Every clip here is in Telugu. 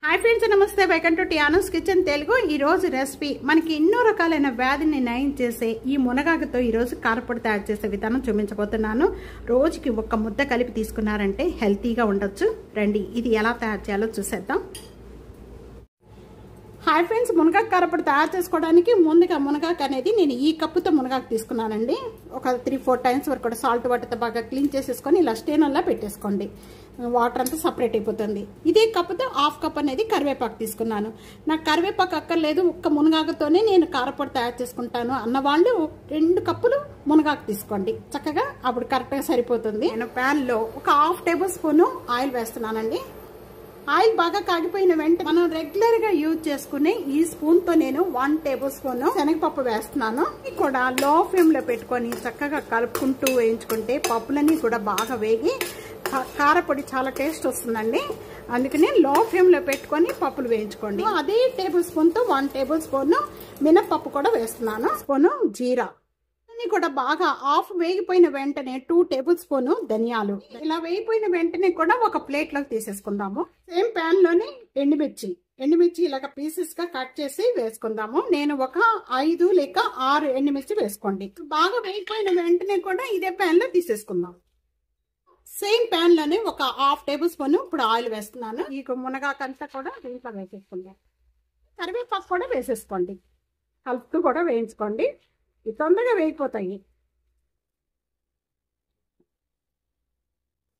హాయ్ ఫ్రెండ్స్, నమస్తే. Welcome to టియానోస్ kitchen Telugu. ఈ రోజు రెసిపీ మనకి ఎన్నో రకాలైన వ్యాధిని నయం చేసే ఈ మునగాకుతో ఈ రోజు కారపొడి తయారు చేసే విధానం చూపించబోతున్నాను. రోజుకి ఒక్క ముద్ద కలిపి తీసుకున్నారంటే హెల్తీగా ఉండొచ్చు. రండి, ఇది ఎలా తయారు చేయాలో చూసేద్దాం. హాయ్ ఫ్రెండ్స్, మునగాకు కారపొడి తయారు చేసుకోవడానికి ముందుగా మునగాకు అనేది నేను ఈ కప్పుతో మునగాకు తీసుకున్నానండి. ఒక 3-4 టైమ్స్ వరకు కూడా సాల్ట్ వాటర్తో బాగా క్లీన్ చేసేసుకొని ఇలా స్టేనర్లా పెట్టేసుకోండి. వాటర్ అంతా సపరేట్ అయిపోతుంది. ఇదే కప్పుతో 1/2 కప్ అనేది కరివేపాకు తీసుకున్నాను. నాకు కరివేపాకు అక్కర్లేదు, ఒక్క మునగాకుతోనే నేను కారపొడి తయారు చేసుకుంటాను అన్నవాళ్ళు 2 కప్పులు మునగాకు తీసుకోండి. చక్కగా అప్పుడు కరెక్ట్గా సరిపోతుంది. నేను ప్యాన్లో ఒక 1/2 టేబుల్ స్పూన్ ఆయిల్ వేస్తున్నానండి. ఆయిల్ బాగా కాగిపోయిన వెంటనే మనం రెగ్యులర్ గా యూజ్ చేసుకునే ఈ స్పూన్ తో నేను 1 టేబుల్ స్పూన్ శనగపప్పు వేస్తున్నాను. ఇది కూడా లో ఫ్లేమ్ లో పెట్టుకొని చక్కగా కలుపుకుంటూ వేయించుకుంటే పప్పులన్నీ కూడా బాగా వేగి కారపొడి చాలా టేస్ట్ వస్తుందండి. అందుకని లో ఫ్లేమ్ లో పెట్టుకొని పప్పులు వేయించుకోండి. అదే టేబుల్ స్పూన్ తో 1 టేబుల్ స్పూన్ మినపప్పు కూడా వేస్తున్నాను. స్పూన్ జీరా కూడా బాగా హాఫ్ వేగిపోయిన వెంటనే 2 టేబుల్ స్పూన్ ధనియాలు. ఇలా వేగిపోయిన వెంటనే కూడా ఒక ప్లేట్ లోకి తీసేసుకుందాము. సేమ్ ప్యాన్ లోనే ఎండుమిర్చి ఇలాగ పీసెస్ గా కట్ చేసి వేసుకుందాము. నేను ఒక 5 లేక 6 ఎండుమిర్చి వేసుకోండి. బాగా వేగిపోయిన వెంటనే కూడా ఇదే ప్యాన్ లో తీసేసుకుందాం. సేమ్ ప్యాన్ లోనే ఒక 1/2 టేబుల్ స్పూన్ ఇప్పుడు ఆయిల్ వేస్తున్నాను. ఈ మునగాకంతా కూడా దీంట్లో వేసేసుకుందాం. కరివేపాకు కూడా వేసేసుకోండి. కలుపుతూ కూడా వేయించుకోండి. ఇవి తొందరగా వేగిపోతాయి.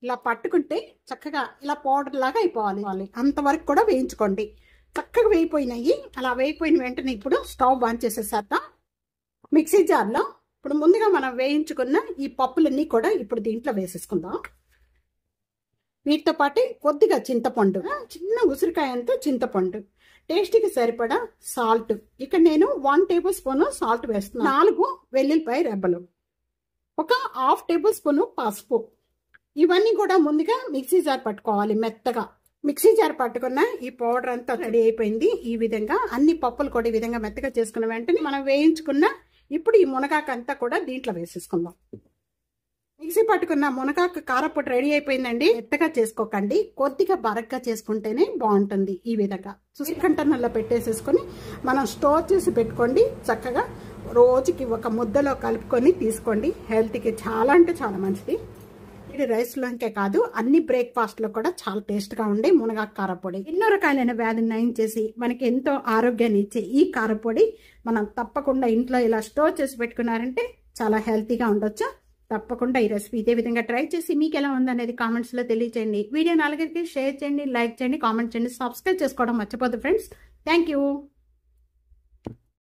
ఇలా పట్టుకుంటే చక్కగా ఇలా పౌడర్ లాగా అయిపోవాలి. అంతవరకు కూడా వేయించుకోండి. చక్కగా వేగిపోయినాయి. అలా వేగిపోయిన వెంటనే ఇప్పుడు స్టవ్ ఆన్ చేసేసేద్దాం. మిక్సీ జార్లో ఇప్పుడు ముందుగా మనం వేయించుకున్న ఈ పప్పులన్నీ కూడా ఇప్పుడు దీంట్లో వేసేసుకుందాం. వీటితో పాటు కొద్దిగా చింతపండు, చిన్న ఉసిరికాయ అంతా చింతపండు, టేస్ట్కి సరిపడా సాల్ట్. ఇక్కడ నేను 1 టేబుల్ స్పూన్ సాల్ట్ వేస్తున్నాను. 4 వెల్లుల్లిపాయ రెబ్బలు, ఒక 1/2 టేబుల్ స్పూన్ పసుపు. ఇవన్నీ కూడా ముందుగా మిక్సీ జార్ పట్టుకోవాలి మెత్తగా. మిక్సీ జార్ పట్టుకున్న ఈ పౌడర్ అంతా రెడీ అయిపోయింది. ఈ విధంగా అన్ని పప్పులు కూడా ఈ విధంగా మెత్తగా చేసుకున్న వెంటనే మనం వేయించుకున్న ఇప్పుడు ఈ మునగాకు అంతా కూడా దీంట్లో వేసేసుకుందాం. మిక్సీ పట్టుకున్న మునగాకు కారపొడి రెడీ అయిపోయిందండి. మెత్తగా చేసుకోకండి, కొద్దిగా బరగ్గా చేసుకుంటేనే బాగుంటుంది. ఈ విధంగా చూసి కంటైనర్లో పెట్టేసేసుకొని మనం స్టోర్ చేసి పెట్టుకోండి. చక్కగా రోజుకి ఒక ముద్దలో కలుపుకొని తీసుకోండి. హెల్త్కి చాలా అంటే చాలా మంచిది. ఇది రైస్లోకే కాదు, అన్ని బ్రేక్ఫాస్ట్లో కూడా చాలా టేస్ట్గా ఉండే మునగాకు కారపొడి ఎన్నో రకాలైన వ్యాధిని నయం చేసి మనకి ఎంతో ఆరోగ్యాన్ని ఇచ్చే ఈ కారపొడి మనం తప్పకుండా ఇంట్లో ఇలా స్టోర్ చేసి పెట్టుకున్నారంటే చాలా హెల్తీగా ఉండొచ్చు. తప్పకుండా ఈ రెసిపీ ఇదే విధంగా ట్రై చేసి మీకు ఎలా ఉందనేది కామెంట్స్లో తెలియచేయండి. వీడియో 4కి షేర్ చేయండి, లైక్ చేయండి, కామెంట్ చేయండి, సబ్స్క్రైబ్ చేసుకోవడం మర్చిపోద్దు ఫ్రెండ్స్. Thank you.